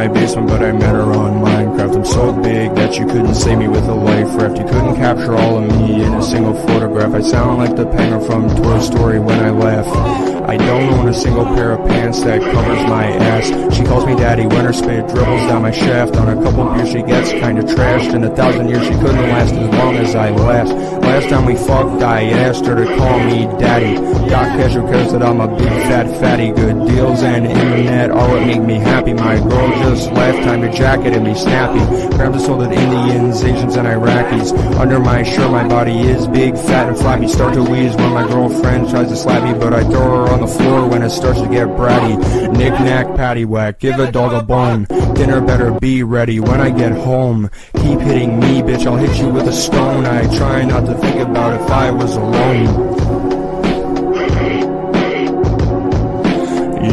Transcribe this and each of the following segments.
my basement, but I met her on Minecraft. I'm so big that you couldn't save me with a life raft. You couldn't capture all of me in a single photograph. I sound like the penguin from Toy Story when I laugh. I don't own a single pair of pants that covers my ass. She calls me daddy when her spit dribbles down my shaft. On a couple beers she gets kinda trashed. In 1,000 years she couldn't last as long as I last. Last time we fucked I asked her to call me daddy. Got casual cares that I'm a big fat fatty. Good deals and internet are what make me happy. My girl just left, time to jacket and be snappy. Grabs a sold at Indians, Asians and Iraqis. Under my shirt my body is big, fat and flappy. Start to wheeze when my girlfriend tries to slap me, but I throw her on the floor when it starts to get bratty. Knick-knack, paddywhack, give a dog a bone. Dinner better be ready when I get home. Keep hitting me, bitch, I'll hit you with a stone. I try not to think about if I was alone.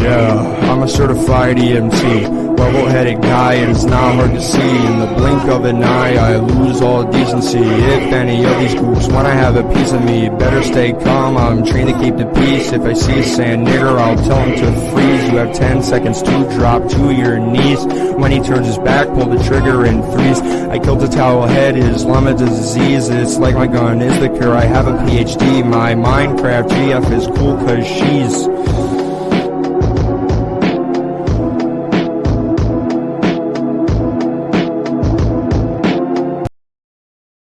Yeah, I'm a certified EMT. Level-headed guy, and it's not hard to see. In the blink of an eye, I lose all decency. If any of these goops wanna have a piece of me, better stay calm, I'm trained to keep the peace. If I see a sand nigger, I'll tell him to freeze. You have 10 seconds to drop to your knees. When he turns his back, pull the trigger in threes. I killed a towel head, Islam is a disease. It's like my gun is the cure, I have a PhD. My Minecraft GF is cool cause she's